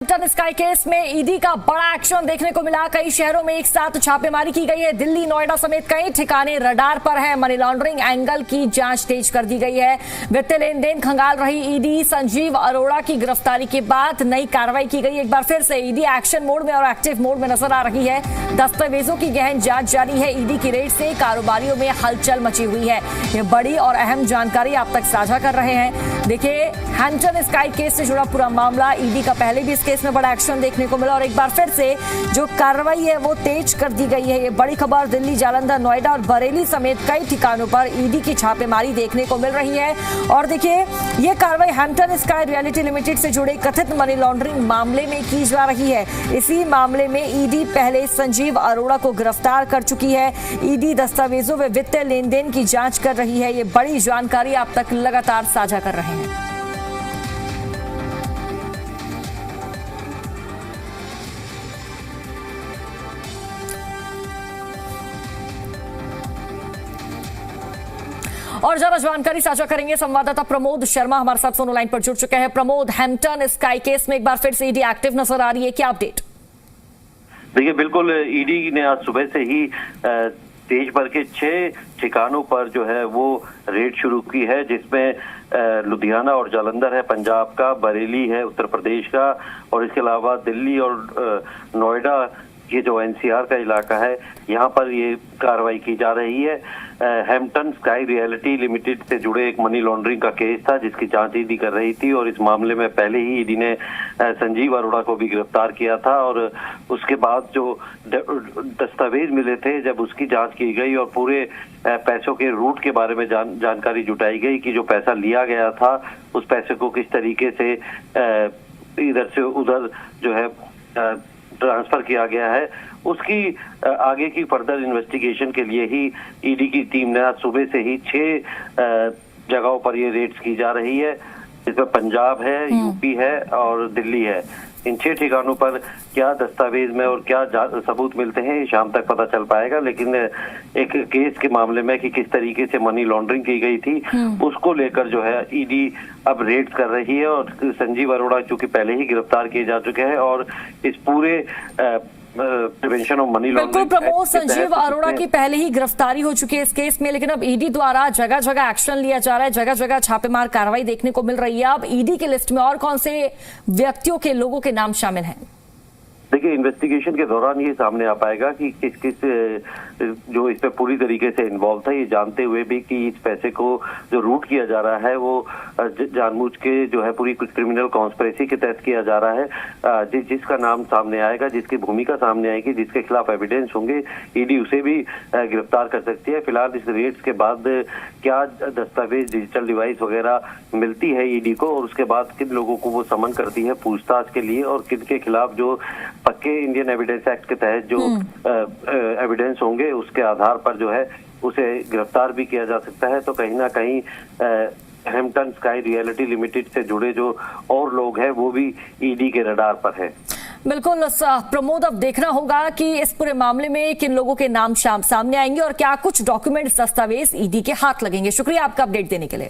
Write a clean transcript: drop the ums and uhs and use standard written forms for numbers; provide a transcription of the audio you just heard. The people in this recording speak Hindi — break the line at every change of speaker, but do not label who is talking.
हैम्पटन स्काई केस में ईडी का बड़ा एक्शन देखने को मिला। कई शहरों में एक साथ छापेमारी की गई है। दिल्ली, नोएडा समेत कई ठिकाने रडार पर है। मनी लॉन्ड्रिंग एंगल की जांच तेज कर दी गई है। वित्तीय लेन देन खंगाल रही ईडी। संजीव अरोड़ा की गिरफ्तारी के बाद नई कार्रवाई की गई। एक बार फिर से ईडी एक्शन मोड में और एक्टिव मोड में नजर आ रही है। दस्तावेजों की गहन जांच जारी है। ईडी की रेड से कारोबारियों में हलचल मची हुई है। ये बड़ी और अहम जानकारी आप तक साझा कर रहे हैं। देखिए, हैम्पटन स्काई केस से जुड़ा पूरा मामला। ईडी का पहले भी इस केस में बड़ा एक्शन देखने को मिला और एक बार फिर से जो कार्रवाई है वो तेज कर दी गई है। ये बड़ी खबर, दिल्ली, जालंधर, नोएडा और बरेली समेत कई ठिकानों पर ईडी की छापेमारी देखने को मिल रही है। और देखिए, ये कार्रवाई हैम्पटन स्काई रियल्टी लिमिटेड से जुड़े कथित मनी लॉन्ड्रिंग मामले में की जा रही है। इसी मामले में ईडी पहले संजीव अरोड़ा को गिरफ्तार कर चुकी है। ईडी दस्तावेजों व वित्तीय लेन देन की जांच कर रही है। ये बड़ी जानकारी आप तक लगातार साझा कर रहे हैं। और ज्यादा जानकारी साझा करेंगे संवाददाता प्रमोद शर्मा हमारे साथ फोन लाइन पर जुड़ चुके हैं। प्रमोद, हैम्पटन स्काई केस में एक बार फिर से ईडी एक्टिव नजर आ रही है, क्या अपडेट?
देखिए, बिल्कुल ईडी ने आज सुबह से ही देश भर के 6 ठिकानों पर जो है वो रेड शुरू की है, जिसमें लुधियाना और जालंधर है पंजाब का, बरेली है उत्तर प्रदेश का, और इसके अलावा दिल्ली और नोएडा, ये जो एनसीआर का इलाका है, यहाँ पर ये कार्रवाई की जा रही है। हैम्पटन स्काई रियल्टी लिमिटेड से जुड़े एक मनी लॉन्ड्रिंग का केस था जिसकी जांच ईडी कर रही थी, और इस मामले में पहले ही ईडी ने संजीव अरोड़ा को भी गिरफ्तार किया था। और उसके बाद जो दस्तावेज मिले थे, जब उसकी जांच की गई और पूरे पैसों के रूट के बारे में जानकारी जुटाई गई कि जो पैसा लिया गया था उस पैसे को किस तरीके से इधर से उधर जो है ट्रांसफर किया गया है, उसकी आगे की फर्दर इन्वेस्टिगेशन के लिए ही ईडी की टीम ने आज सुबह से ही 6 जगहों पर ये रेड्स की जा रही है, जिसमें पंजाब है, यूपी है और दिल्ली है। इन 6 ठिकानों पर क्या दस्तावेज में और क्या सबूत मिलते हैं, शाम तक पता चल पाएगा। लेकिन एक केस के मामले में कि किस तरीके से मनी लॉन्ड्रिंग की गई थी, उसको लेकर जो है ईडी अब रेड कर रही है। और संजीव अरोड़ा चूंकि पहले ही गिरफ्तार किए जा चुके हैं और इस पूरे प्रिवेंशन ऑफ मनी लॉन्ड्रिंग।
बिल्कुल प्रमोद, संजीव अरोड़ा की पहले ही गिरफ्तारी हो चुकी है इस केस में, लेकिन अब ईडी द्वारा जगह जगह एक्शन लिया जा रहा है, जगह जगह छापेमार कार्रवाई देखने को मिल रही है। अब ईडी की लिस्ट में और कौन से व्यक्तियों के, लोगों के नाम शामिल हैं?
देखिए, इन्वेस्टिगेशन के दौरान ये सामने आ पाएगा कि किस किस जो इस पे पूरी तरीके से इन्वॉल्व था, ये जानते हुए भी कि इस पैसे को जो रूट किया जा रहा है वो जानबूझ के जो है पूरी कुछ क्रिमिनल कॉन्स्पिरेसी के तहत किया जा रहा है। जिसका नाम सामने आएगा, जिसकी भूमिका सामने आएगी, जिसके खिलाफ एविडेंस होंगे, ईडी उसे भी गिरफ्तार कर सकती है। फिलहाल इस रेड्स के बाद क्या दस्तावेज, डिजिटल डिवाइस वगैरह मिलती है ईडी को, और उसके बाद किन लोगों को वो समन करती है पूछताछ के लिए, और किन के खिलाफ जो पक्के इंडियन एविडेंस एक्ट के तहत जो एविडेंस होंगे उसके आधार पर जो है उसे गिरफ्तार भी किया जा सकता है। तो कहीं ना कहीं हैम्पटन स्काई रियल्टी लिमिटेड से जुड़े जो और लोग हैं वो भी ईडी के रडार पर है।
बिल्कुल प्रमोद, अब देखना होगा कि इस पूरे मामले में किन लोगों के नाम सामने आएंगे और क्या कुछ डॉक्यूमेंट्स, दस्तावेज ईडी के हाथ लगेंगे। शुक्रिया आपका अपडेट देने के लिए।